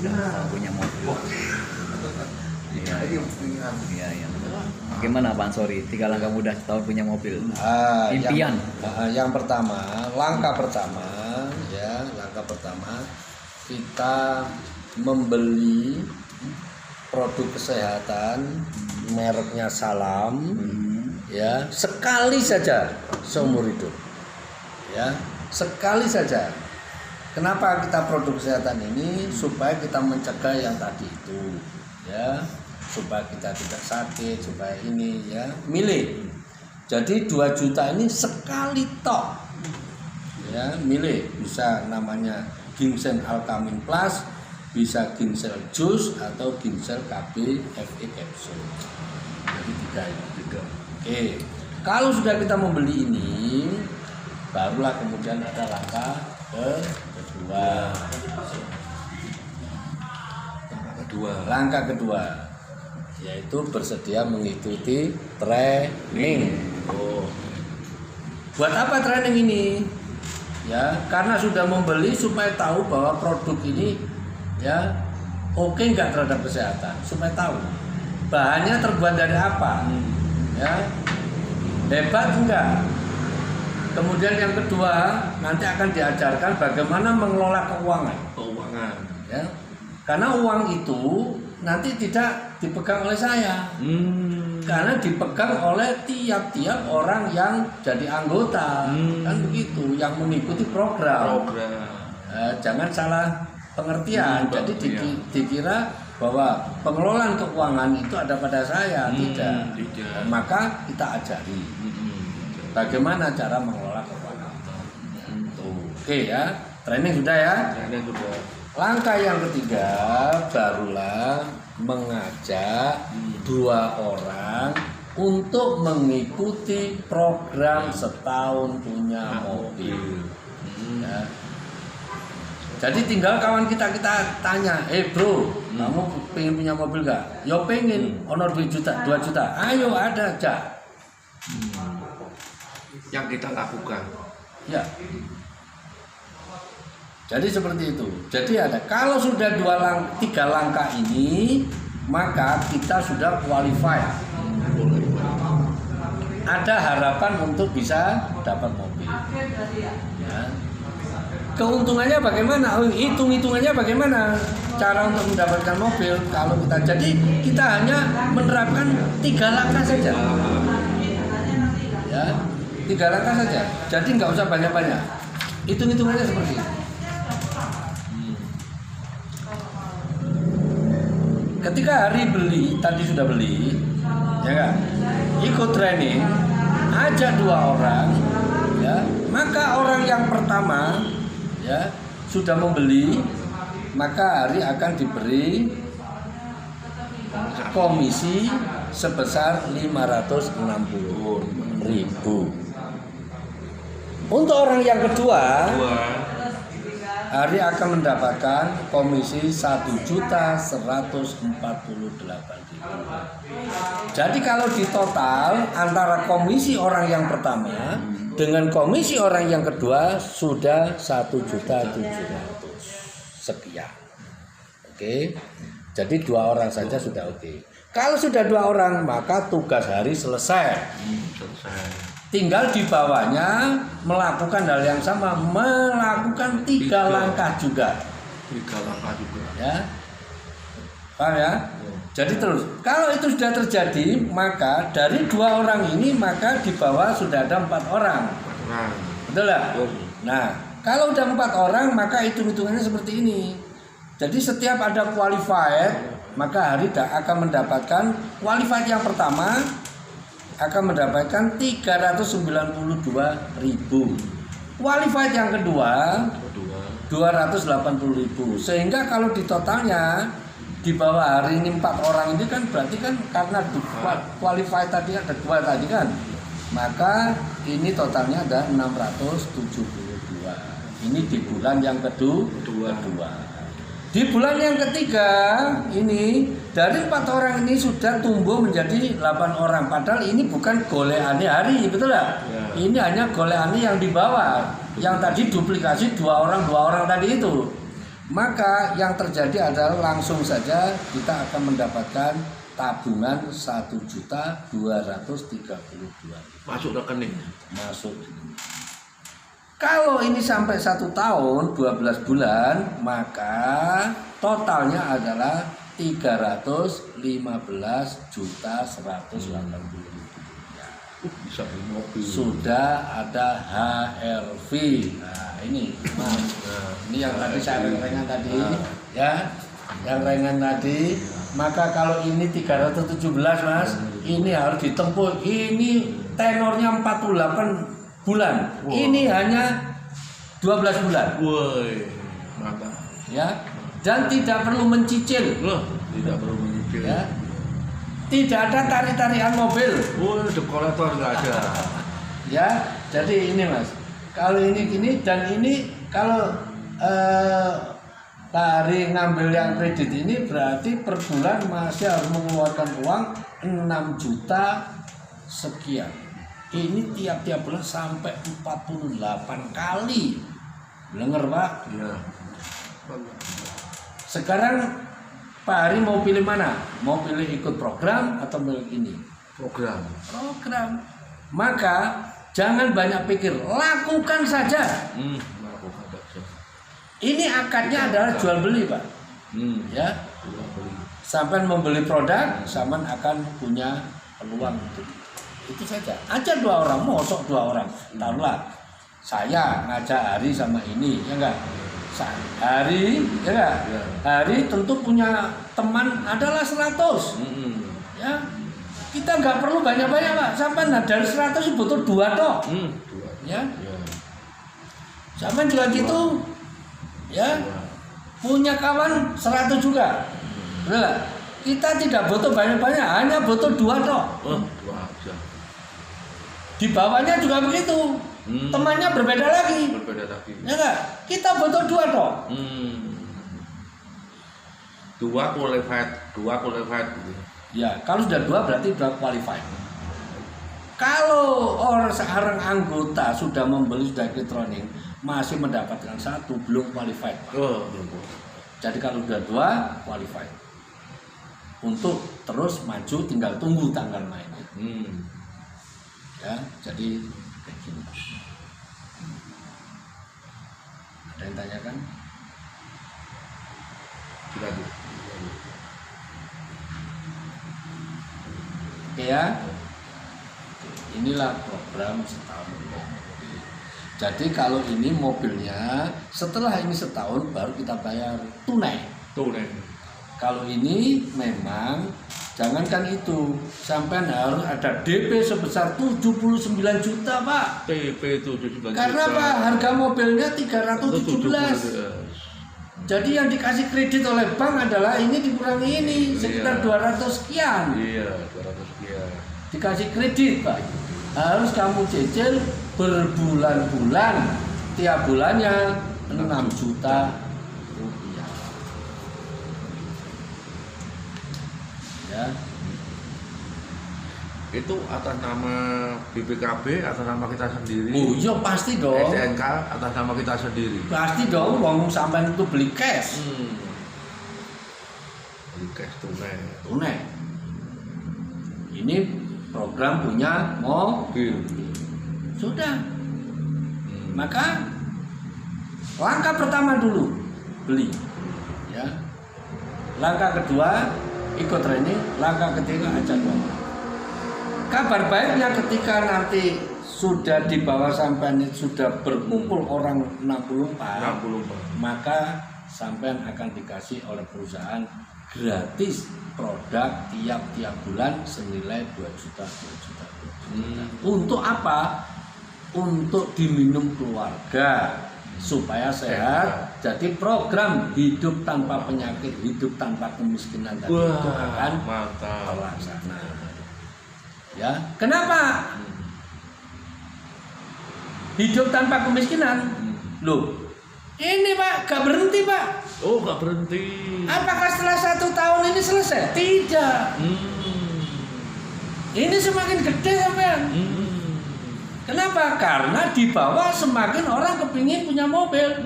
udah punya mobil. Iya, iya. Bagaimana Pak Ansori? 3 langkah mudah tahun punya mobil. Impian. Yang pertama, langkah pertama kita membeli produk kesehatan mereknya Salam, ya, sekali saja seumur hidup, ya, sekali saja. Kenapa kita produk kesehatan ini? Supaya kita mencegah yang tadi itu, ya, supaya kita tidak sakit, supaya ini, ya, milih. Jadi 2 juta ini sekali tok, ya, milih. Bisa namanya ginseng alkamin plus, bisa ginseng jus atau ginseng KB FE capsule. Jadi 3 ya. Oke. Kalau sudah kita membeli ini, barulah kemudian ada langkah Langkah kedua yaitu bersedia mengikuti training. Buat apa training ini? Ya, karena sudah membeli supaya tahu bahwa produk ini, ya, oke nggak terhadap kesehatan, supaya tahu bahannya terbuat dari apa, ya, hebat enggak. Kemudian yang kedua, nanti akan diajarkan bagaimana mengelola keuangan, ya, karena uang itu nanti tidak dipegang oleh saya, karena dipegang oleh tiap-tiap orang yang jadi anggota, kan begitu, yang mengikuti program. Jangan salah pengertian. Jadi dikira bahwa pengelolaan keuangan itu ada pada saya, tidak. Maka kita ajari bagaimana cara mengelola keuangan. Oke ya, training sudah ya. Langkah yang ketiga barulah mengajak 2 orang untuk mengikuti program setahun punya mobil. Ya. Jadi tinggal kawan kita tanya, bro, kamu pengen punya mobil gak? Yo pengen, honor 2 juta, ayo ada aja. Yang kita lakukan. Ya. Jadi seperti itu. Jadi ada, kalau sudah 3 langkah ini, maka kita sudah qualified. Ada harapan untuk bisa dapat mobil. Ya. Keuntungannya bagaimana? Hitung-hitungannya bagaimana? Cara untuk mendapatkan mobil kalau kita hanya menerapkan 3 langkah saja. Ya, 3 langkah saja. Jadi nggak usah banyak-banyak. Hitung-hitungannya seperti itu. Ketika hari beli, tadi sudah beli, ya kan? Ikut training, ajak 2 orang, ya. Maka orang yang pertama, ya, sudah membeli, maka hari akan diberi komisi sebesar 560.000. Untuk orang yang kedua, hari akan mendapatkan komisi 1.148.000. Jadi kalau di total antara komisi orang yang pertama dengan komisi orang yang kedua sudah 1.700.000 sekian. Oke. Jadi 2 orang saja sudah oke. Kalau sudah 2 orang maka tugas hari selesai. Tinggal di bawahnya melakukan hal yang sama, melakukan 3 langkah juga. 3 langkah juga. Ya. Paham ya? Jadi terus, kalau itu sudah terjadi, maka dari 2 orang ini maka di bawah sudah ada 4 orang. Betul lah? Nah, kalau udah 4 orang maka hitung-hitungannya seperti ini. Jadi setiap ada qualified, maka hari akan mendapatkan qualified yang pertama akan mendapatkan 392.000. Qualified yang kedua 280.000. Sehingga kalau di totalnya di bawah hari ini 4 orang ini kan berarti kan karena qualified tadi ada 2 tadi kan. Maka ini totalnya ada 672. Ini di bulan yang kedua. Di bulan yang ketiga ini dari 4 orang ini sudah tumbuh menjadi 8 orang. Padahal ini bukan goleane hari, betul lah? Ya. Ini hanya goleane yang di bawah. Yang tadi duplikasi 2 orang tadi itu. maka yang terjadi adalah langsung saja kita akan mendapatkan tabungan 1.232.000 Masuk rekening. masuk. Kalau ini sampai 1 tahun 12 bulan, maka totalnya adalah 315.180.000. Bisa beli mobil. Sudah ada HRV. Nah, ini Mas. Ini yang tadi saya rengan tadi, ya. Yang rengan tadi. Maka kalau ini 317, Mas, ini harus ditempuh. Ini tenornya 48 bulan. Wow. Ini hanya 12 bulan. Woi, mantap. Ya. Dan tidak perlu mencicil. Loh, tidak perlu menyicil. Ya. Tidak ada tarik-tarikan mobil. Oh, debt collector nggak ada. Ya, jadi ini Mas. Kalau ini gini dan ini kalau Pak Hari ngambil yang kredit ini berarti per bulan masih harus mengeluarkan uang 6 juta sekian. Ini tiap-tiap bulan sampai 48 kali. Dengar Pak? Iya. Sekarang Pak Hari mau pilih mana? Mau pilih ikut program atau pilih ini? Program. Program. Maka jangan banyak pikir, lakukan saja. Lakukan saja. Ini akadnya adalah jual beli, Pak. Ya. Jual beli. Sampai membeli produk, sampai akan punya peluang itu saja. Aja 2 orang, mosok 2 orang. Taruhlah saya ngajak Hari sama ini, ya enggak? Hari, ya enggak? Ya. Hari tentu punya teman adalah 100. Ya. Kita nggak perlu banyak-banyak, Pak. Sampai dari 100 butuh 2 toh. 2. Ya. Ya. Sampai juga gitu. Ya. Punya kawan 100 juga. Betul. Kita tidak butuh banyak-banyak, hanya butuh 2 toh. 2 aja. Di bawahnya juga begitu. Temannya berbeda lagi. Berbeda lagi. Ya enggak? Kita butuh 2 toh. 2 qualified gitu. Ya, kalau sudah 2 berarti sudah qualified. Kalau orang sekarang anggota sudah membeli sudah elektronik masih mendapatkan 1 belum qualified. Jadi kalau sudah 2 qualified. Untuk terus maju tinggal tunggu tanggal mainnya. Ya, jadi kayak gini. Ada yang tanyakan? Lanjut. Oke ya. Inilah program setahun. Jadi kalau ini mobilnya setelah ini setahun baru kita bayar tunai. Kalau ini memang jangankan itu, sampai harus ada DP sebesar 79 juta, Pak. TP 79 juta. Karena Pak, harga mobilnya 317. Jadi yang dikasih kredit oleh bank adalah ini dikurangi ini sekitar 200 sekian. Iya, 200 sekian. Dikasih kredit, Pak. Harus kamu cicil berbulan-bulan. Tiap bulannya 6 juta rupiah. Ya. Itu atas nama BPKB, atas nama kita sendiri. Oh iya pasti dong. STNK atas nama kita sendiri. Pasti dong, wong sampean itu beli cash. Beli cash tunai. Tunai. Ini program punya mobil. Sudah. Maka langkah pertama dulu beli. Ya. Langkah kedua ikut training, langkah ketiga ajak ngomong. Kabar baiknya ketika nanti sudah di bawah sampean sudah berkumpul orang 64, maka sampean akan dikasih oleh perusahaan gratis produk tiap-tiap bulan senilai 2 juta. Untuk apa? Untuk diminum keluarga supaya sehat. Jadi program hidup tanpa penyakit, hidup tanpa kemiskinan tadi itu akan terlaksana. Ya, kenapa? Hidup tanpa kemiskinan. Loh, ini Pak, gak berhenti Pak. Oh, gak berhenti. Apakah setelah 1 tahun ini selesai? Tidak. Ini semakin gede sampean. Kenapa? Karena di bawah semakin orang kepingin punya mobil.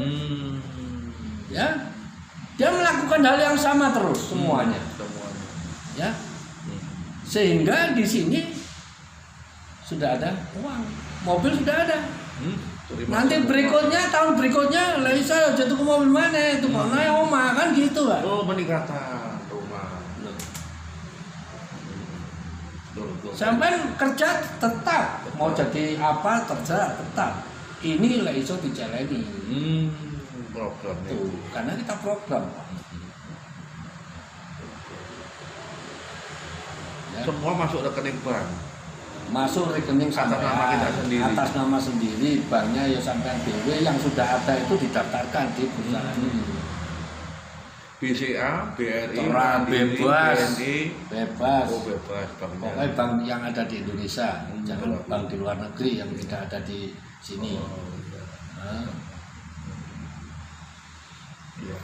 Ya, Dia melakukan hal yang sama terus semuanya. Semuanya. Ya. Sehingga di sini sudah ada uang, mobil sudah ada. Terima Nanti semua. berikutnya, tahun berikutnya, lah saya jatuh ke mobil mana? Itu kok naik oma kan gitu kan? Oh, peningkatan rumah. Betul. Sampai kerja tetap, mau jadi apa kerja tetap. Ini lah iso dijalani. Program Tuh, karena kita program. Ya, semua masuk rekening bank. masuk rekening Atas sampean, nama kita sendiri. atas nama sendiri, banknya ya sampean BW yang sudah ada itu didaftarkan di perusahaan ini. BCA, BRI, Terang, Mandiri, bebas. BNI. Bebas. Oh, bebas banknya. Pokoknya bank yang ada di Indonesia, jangan bank di luar negeri yang tidak ada di sini. Nah, Iya.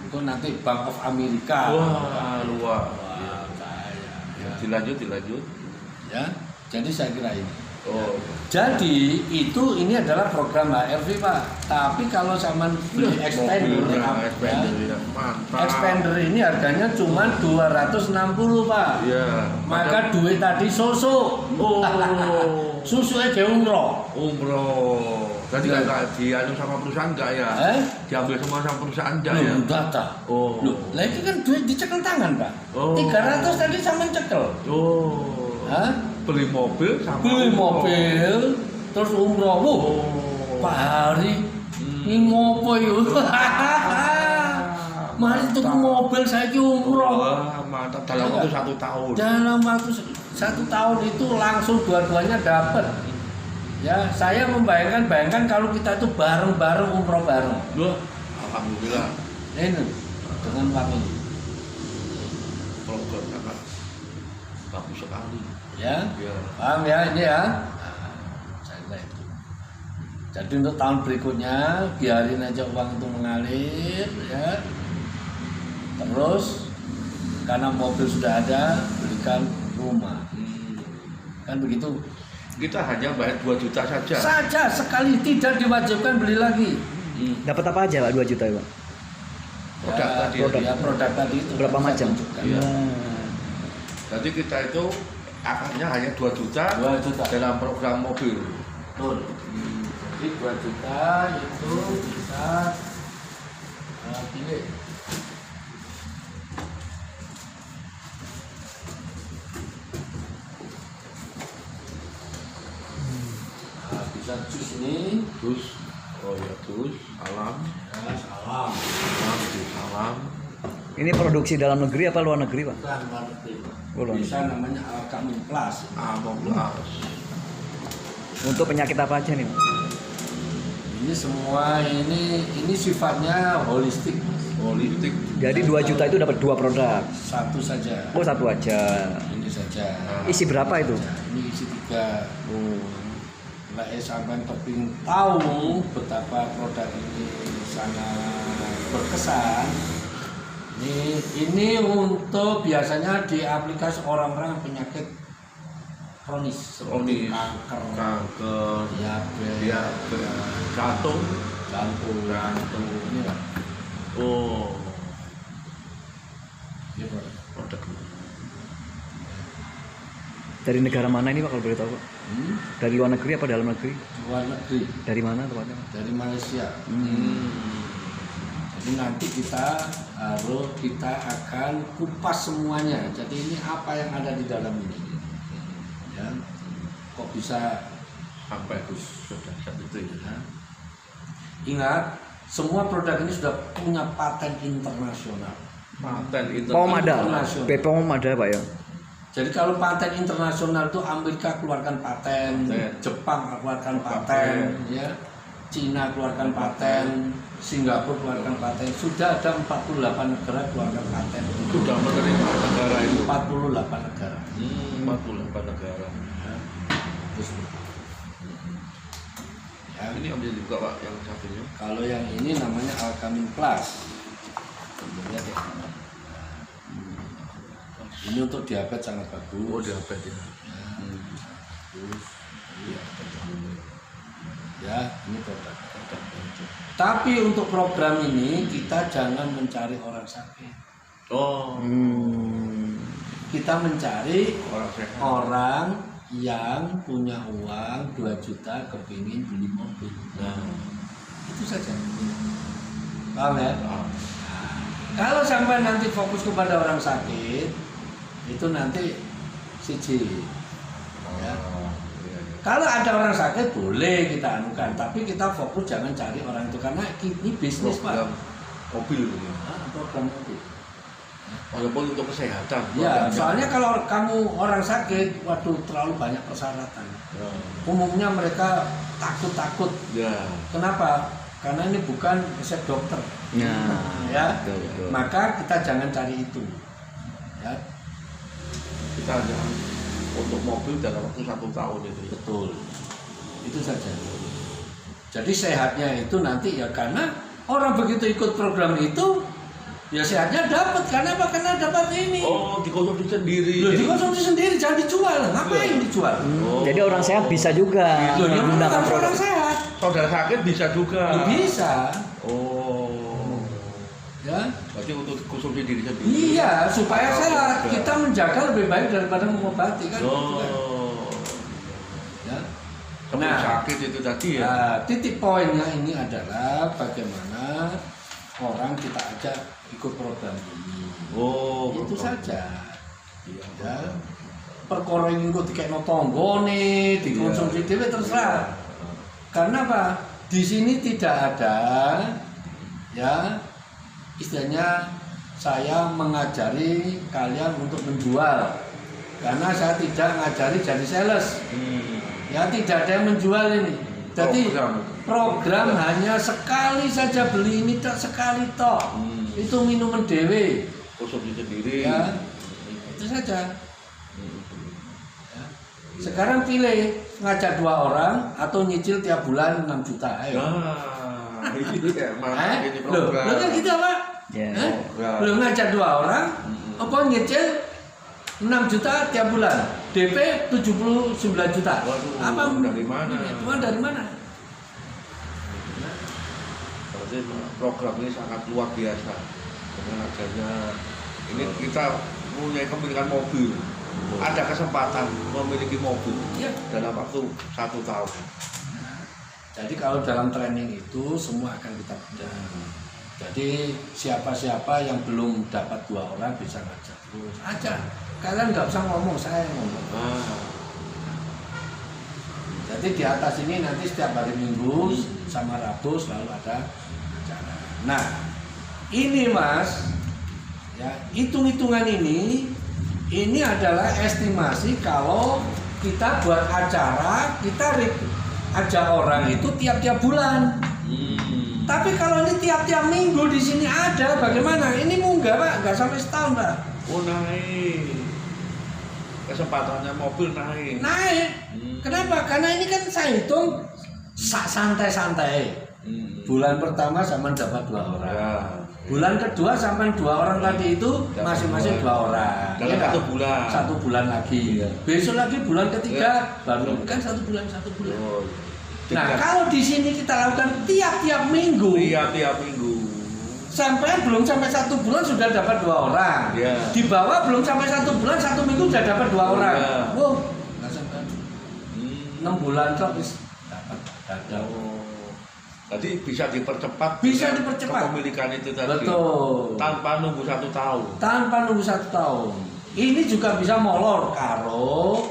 itu nanti Bank of America. Wah, luar. Wah, kaya. Ya. Dilanjut. Ya, jadi saya kira ini. Oh, Jadi ini adalah program HRV Pak. Tapi kalau zaman beli expander, expander ya. Mantap. expander ini harganya cuma 260 Pak. Iya. Maka duit tadi susu. Oh. Susunya ke umroh. Umroh. Jadi Iya. nggak dianu sama perusahaan nggak ya? Diambil semua sama perusahaan nggak ya? Data. Oh. Loh, lagi kan duit dicekel tangan Pak. Oh. 300 tadi sama cekel. Oh. Hah? Beli mobil sama Beli umroh. mobil terus umroh. Wuh, Oh. Pak Hari, ini ngopo yuk? Mari tuku mobil saya ki umroh. Wah, mantap. Dalam waktu 1 tahun. Dalam waktu 1 tahun itu langsung dua-duanya dapat. Ya, saya bayangkan kalau kita itu bareng-bareng umroh bareng. Wah, alhamdulillah. Ini dengan uang ini. Program sangat bagus sekali. Ya, Ya. paham ya ini ya. Saya kira itu. Jadi untuk tahun berikutnya biarin aja uang itu mengalir, ya. Terus karena mobil sudah ada, belikan rumah. Kan begitu. Kita hanya bayar 2 juta saja. Saja sekali, tidak diwajibkan beli lagi. Dapat apa aja Pak 2 juta ya Pak? Produk tadi. Produk tadi itu. Berapa Saya macam? tunjukkan. Iya. Nah, Jadi kita itu akarnya hanya 2 juta 2 juta. dalam program mobil. Betul. Jadi 2 juta itu bisa pilih. Nah, bisa jus ini. Terus, oh ya terus, salam, Ya, salam. salam. ini produksi dalam negeri apa luar negeri Pak? Bukan luar negeri. Oh, luar Bisa namanya Alkamin Plus. Plus. Untuk penyakit apa aja nih Pak? Ini semua ini sifatnya holistik. Politik. Jadi 2 juta itu dapat 2 produk. Satu saja. Oh, satu aja. Ini saja. Isi berapa itu? Ini isi 3. Lah sampai keping tahu betapa produk ini sangat berkesan. Ini untuk biasanya diaplikasi orang-orang penyakit kronis seperti kanker, diabetes, jantung. jantung. Ini Pak. Oh, Ini produk. Dari negara mana ini Pak kalau boleh tahu Pak? Dari luar negeri apa dalam negeri? luar negeri, Dari mana tempatnya? dari Malaysia. Jadi nanti kita akan kupas semuanya. Jadi ini apa yang ada di dalam ini. Ya, kok bisa Sampai sudah itu ya. ingat, semua produk ini sudah punya paten internasional. Paten itu. POM ada. Internasional. BPOM ada Pak ya? Jadi kalau paten internasional itu Amerika keluarkan paten, Jepang keluarkan paten, ya, Cina keluarkan paten, Singapura keluarkan paten. Sudah ada 48 negara keluarkan paten. Sudah menerima negara itu. 48 negara. 48 negara. Ya. Terus, ya, Ini ambil juga Pak yang satunya. kalau yang ini namanya Alkamin Plus. Lihat ya. Ini untuk diabetes sangat bagus. Oh, diabetes ya. Terus, ya, ini produk. Tapi untuk program ini kita jangan mencari orang sakit. Oh, Kita mencari orang sehat. orang yang punya uang 2 juta kepingin beli mobil. Nah, Itu saja. Paham ya? ah, Kalau sampai nanti fokus kepada orang sakit, itu nanti siji. Ya. iya, iya. Kalau ada orang sakit boleh kita anukan, tapi kita fokus jangan cari orang itu karena ini bisnis Program Pak. mobil ya. Program mobil. Walaupun untuk kesehatan. Ya, programnya. soalnya kalau kamu orang sakit, waduh terlalu banyak persyaratan. Ya. Umumnya mereka takut-takut. Ya. Kenapa? Karena ini bukan resep dokter. Nah, Ya. betul, betul. Maka kita jangan cari itu. Ya, Kita hanya untuk mobil dalam waktu 1 tahun itu. betul. Itu saja. Jadi sehatnya itu nanti ya karena orang begitu ikut program itu ya sehatnya dapat. Karena apa? Karena dapat ini. Oh, dikonsumsi sendiri. Loh, dikonsumsi sendiri, jangan dijual. Ngapain dijual? Oh. Jadi orang sehat bisa juga Loh, ya menggunakan harus produk. orang sehat. Saudara sakit bisa juga. Loh, bisa. Oh. Ya. Berarti untuk konsumsi diri sendiri. Iya, supaya sehat. Juga. Kita menjaga lebih baik daripada mengobati kan. Gitu kan. Oh. Ya. Sebelum Nah. sakit itu tadi ya. Nah, titik poinnya ini adalah bagaimana orang kita ajak ikut program ini. Oh, Itu betul. saja. Iya. Ya. Perkara ini kok dikekno tanggane, dikonsumsi dhewe terserah. Karena apa? Di sini tidak ada ya istilahnya saya mengajari kalian untuk menjual. Karena saya tidak ngajari jadi sales. Ya tidak ada yang menjual ini. Jadi program hanya sekali saja beli ini tak sekali toh. Itu minuman dewe. Konsumsi sendiri. Ya, itu saja. Ya. Sekarang pilih ngajak 2 orang atau nyicil tiap bulan 6 juta. Ayo. Nah, ini kayak mana ini Loh, program. lo kan gitu apa? Ya. Lo ngajak 2 orang, apa nyicil 6 juta tiap bulan, DP 79 juta. Waduh, Apa dari mana? Cuma dari mana? Berarti program ini sangat luar biasa dengan adanya ini kita punya kepemilikan mobil. Ada kesempatan memiliki mobil Iya. dalam waktu 1 tahun. Jadi kalau dalam training itu semua akan kita bidang. Jadi siapa-siapa yang belum dapat 2 orang bisa ngajak terus aja. Kalian nggak usah ngomong, saya yang ngomong. Nah, Jadi di atas ini nanti setiap hari Minggu sama Rabu selalu ada acara. Nah, ini Mas, ya hitung-hitungan ini adalah estimasi kalau kita buat acara, kita ajak orang itu tiap-tiap bulan. Tapi kalau ini tiap-tiap minggu di sini ada, bagaimana? Ini munggah Pak, nggak sampai setahun Pak. oh naik. Kesempatannya mobil naik. Naik. Kenapa? Karena ini kan saya hitung santai-santai. Bulan pertama sama dapat 2 orang. Ya. Bulan kedua sampai 2 orang tadi itu masing-masing 2 orang. Dalam Ya, 1 bulan. 1 bulan lagi. Iya. Besok lagi bulan ketiga Ya. baru kan 1 bulan 1 bulan. Oh, Nah kalau di sini kita lakukan tiap-tiap minggu tiap minggu. sampai belum sampai 1 bulan sudah dapat 2 orang. Iya. Di bawah belum sampai 1 bulan 1 minggu sudah dapat 2 orang. Iya. Wow, nggak sampai 6 Hmm. bulan kok bis dapat ada. Oh. Jadi bisa dipercepat. Bisa dengan dipercepat. Kepemilikan itu tadi. Betul. Tanpa nunggu 1 tahun. Tanpa nunggu 1 tahun. Ini juga bisa molor karo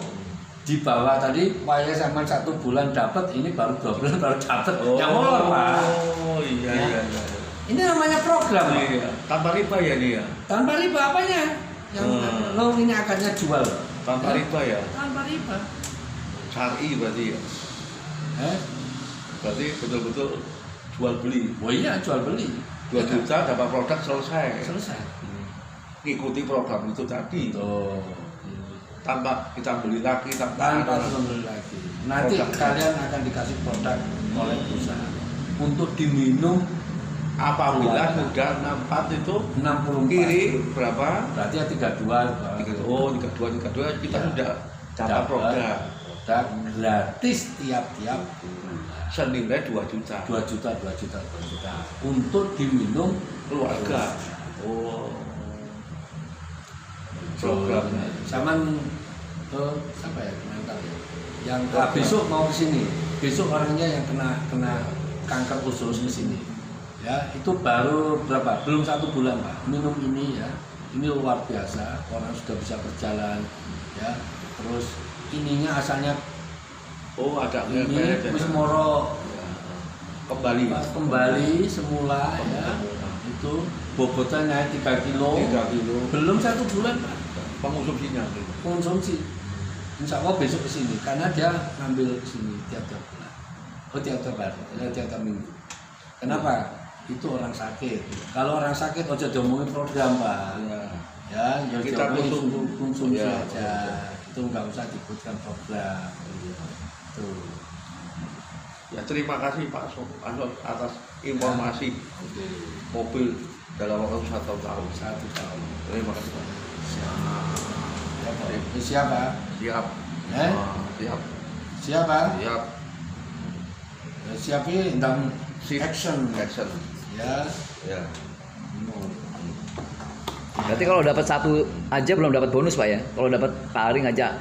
di bawah tadi waya sama 1 bulan dapat, ini baru 2 bulan baru dapat. Yang molor Pak. Oh iya Ya. iya iya. Ini namanya program Pak. Iya. Tanpa riba ya nih ya. Tanpa riba apanya? Yang lo ini akannya jual. Tanpa Ya? riba ya. Tanpa riba. Syar'i berarti ya. Berarti betul-betul jual beli. Oh iya jual beli. 2 juta dapat produk selesai. Selesai. Ikuti program itu tadi. Tuh. Tanpa kita beli lagi tanpa Tanpa ada- membeli lagi. Nanti Produk. kalian akan dikasih produk oleh perusahaan untuk diminum apabila Keluar. sudah 64 itu 64. kiri berapa? Berarti ya 32. 32 kita Ya. sudah dapat Dapat produk. produk gratis tiap-tiap bulan. Senilai 2 juta. 2 juta untuk diminum Keluarga. Oh. Program. Saman ke siapa ya komentar ya? Yang besok mau ke sini. Besok orangnya yang kena kanker usus ke sini. Ya, itu baru berapa? Belum 1 bulan, Pak. Minum ini ya. Ini luar biasa. Orang sudah bisa berjalan ya. Terus ininya asalnya Ada ini wis moro kembali semula ya. Itu bobotnya naik 3 kilo. 3 kilo. Belum 1 bulan, Pak. Pengonsumsinya. Konsumsi. Insya Allah besok ke sini karena dia ngambil ke sini tiap-tiap bulan. Tiap-tiap hari, tiap-tiap minggu. Kenapa? Itu orang sakit. Kalau orang sakit ojo diomongin program, Pak. Ya, Kita konsumsi ya, aja. Itu nggak usah disebutkan program. Tuh. Ya terima kasih Pak Anwar atas informasi mobil dalam waktu 1 tahun. 1 tahun. Terima kasih Pak. Siapa? Siap. Siap. Siapa? Siap. Siapa tentang action. Ya. Ya. Berarti kalau dapat 1 aja belum dapat bonus, Pak ya? Kalau dapat Pak Ari ngajak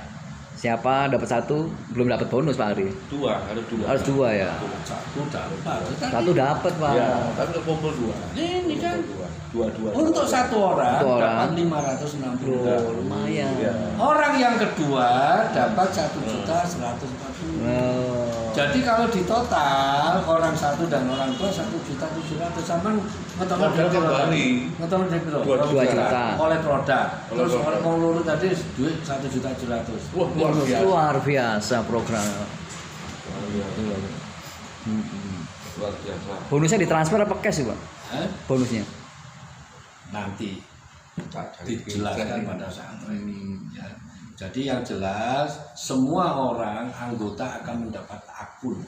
siapa dapat 1 belum dapat bonus, Pak Ari? 2, harus 2. Harus 2 ya. 1 dapat. 1 dapat, Pak. Ya, tapi kumpul 2. Ini kan 2. untuk 1 orang Satu orang. dapat 560. Oh, lumayan. Ya. Orang yang kedua dapat 1.140. Oh. Jadi kalau di total orang 1 dan orang tua 1.700.000 sama ngetemu Modal kembali. ngetemu dari piro? 2 juta. Oleh produk. Oleh Terus produk. orang mau lulu tadi duit 1.700.000. Wah, luar biasa. Luar biasa program. Luar biasa. Bonusnya ditransfer apa cash sih, Pak? Bonusnya? Nanti Tak jadi dijelaskan kita pada saat training ya. Jadi yang jelas semua orang anggota akan mendapat akun.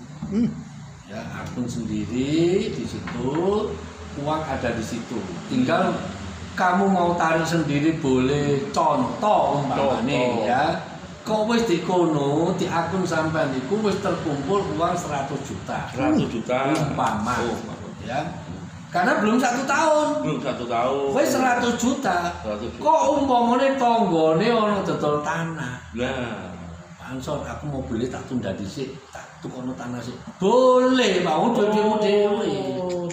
Ya, akun sendiri di situ, uang ada di situ. Tinggal kamu mau tarik sendiri boleh, contoh umpamane ya. Kok wis dikono di akun sampean iku wis terkumpul uang 100 juta. 100 juta. Umpama. Oh, Ya. Karena belum 1 tahun. belum 1 tahun. Wis 100 juta. 100 juta. Kok umpamane tanggane ana dodol tanah. Nah, Ansor aku mau beli tak tunda dhisik, tak tukono tanah sih. Boleh, mau duitmu dhewe.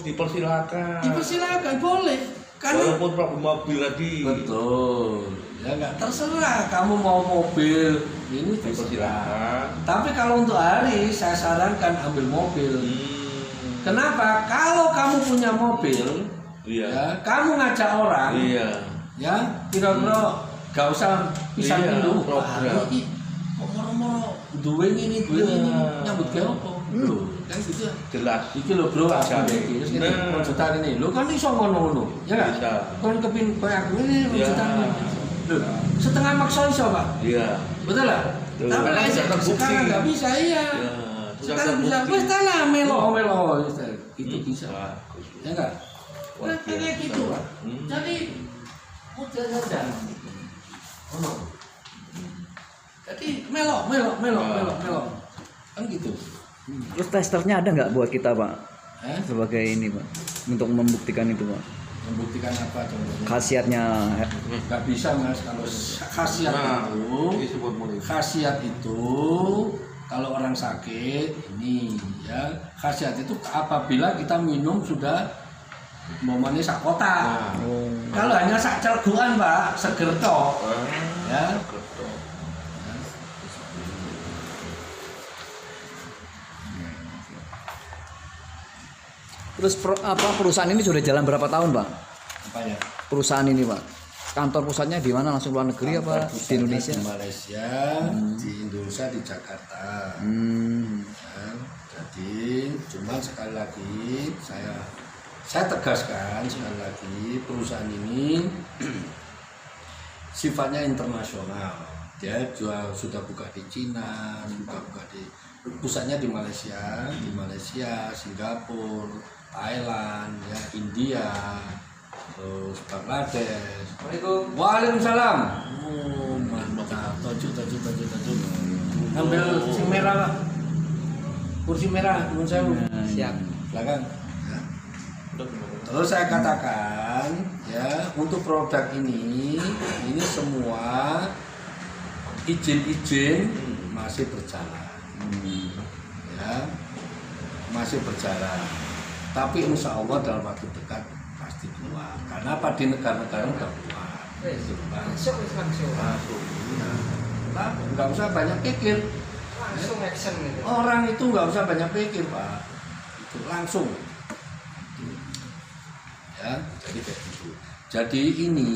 dipersilakan. Dipersilakan boleh. Karena Walaupun problem mobil tadi. betul. Ya enggak terserah kamu mau mobil ini terserah. Dipersilakan. Tapi kalau untuk hari saya sarankan ambil mobil. Kenapa? Kalau kamu punya mobil, Iya. ya, kamu ngajak orang, Iya. ya kira-kira gak usah pisan Iya, pindu. program. Wah, iki kok moro-moro duwe ini nyambut gawe apa? Lho, kan gitu. Jelas. Iki lho bro, aku Jadi. iki wis ngene Nah. konsultan ini. Lho kan iso ngono-ngono. Ya enggak? Bisa. Kon kepin koyo aku ini Iya. konsultan. Lho, setengah maksa iso, Pak. Iya. Betul lah? Betul. Tapi Karena lah sudah terbukti. sekarang nggak bisa, iya. Ya, sudah Sekarang bisa, terbukti. wes tanah melo. Itu bisa. Bagus. Ya enggak? Wah, Nah, kayak biasa. gitu, Pak. Hmm. Jadi mudah saja. Oh. Jadi melo. Kan gitu. Terus testernya ada nggak buat kita, Pak? Sebagai ini, Pak, untuk membuktikan itu, Pak. Membuktikan apa contohnya? Khasiatnya. Nggak bisa Mas kalau khasiat Nah, itu. disebut murid. Khasiat itu kalau orang sakit ini ya khasiat itu apabila kita minum sudah momennya sak kotak. Nah. Kalau hanya sak celguan Pak seger tok ya. Terus perusahaan ini sudah jalan berapa tahun, Pak? Apa ya? Perusahaan ini, Pak. Kantor pusatnya di mana? Langsung luar negeri apa di Indonesia? Di Malaysia, di Indonesia, di Jakarta. Ya, jadi cuma sekali lagi saya tegaskan sekali lagi perusahaan ini sifatnya internasional. Dia jual sudah buka di Cina, buka di pusatnya di Malaysia, Singapura, Thailand, ya, India, terus Bangladesh. Waalaikumsalam. Oh, mantap. Tujuh. Ambil kursi merah lah. Kursi merah, menurut saya. Siap. Belakang. Terus saya katakan ya, untuk produk ini semua izin masih berjalan. Ya, masih berjalan. Tapi insya Allah dalam waktu dekat pasti keluar. Karena apa, di negara-negara udah keluar. Langsung. Nah, nggak usah banyak pikir. Langsung action gitu. Orang itu nggak usah banyak pikir, Pak. Itu langsung. Ya, jadi kayak gitu. Jadi ini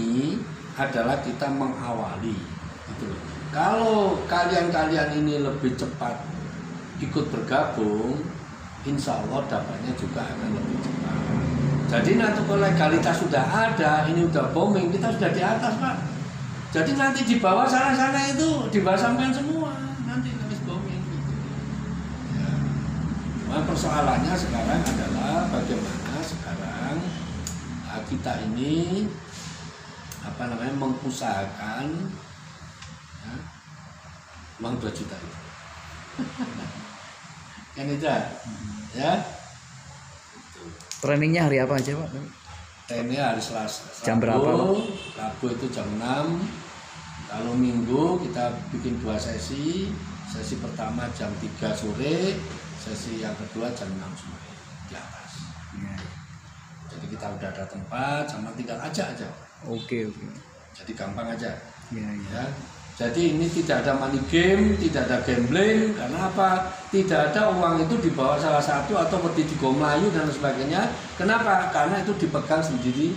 adalah kita mengawali. Gitu. Kalau kalian ini lebih cepat ikut bergabung, insya Allah dapatnya juga akan lebih cepat. Jadi nanti kalau legalitas sudah ada, ini udah booming, kita sudah di atas, Pak. Jadi nanti di bawah sana itu di bawah sampean semua, nanti habis booming. Gitu. Ya. Nah, persoalannya sekarang adalah bagaimana sekarang kita ini mengusahakan ya, uang 2 juta itu. Kan itu ya. Trainingnya hari apa aja, Pak? Ini hari Selasa. Jam berapa, Pak? Rabu itu jam 6. Kalau Minggu kita bikin 2 sesi. Sesi pertama jam 3 sore, sesi yang kedua jam 6 sore di atas. Ya. Jadi kita udah ada tempat, sama tinggal ajak aja. Oke. Jadi gampang aja. Ya. Ya. Jadi ini tidak ada money game, tidak ada gambling. Karena apa? Tidak ada uang itu dibawa salah satu atau pergi di Go Melayu dan sebagainya. Kenapa? Karena itu dipegang sendiri.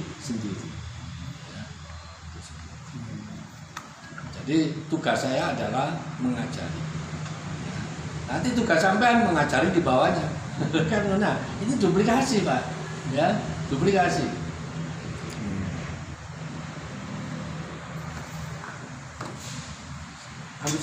Ya. Jadi tugas saya adalah mengajari. Nanti tugas sampean mengajari di bawahnya. Karena ini duplikasi, Pak. Ya, duplikasi. Habis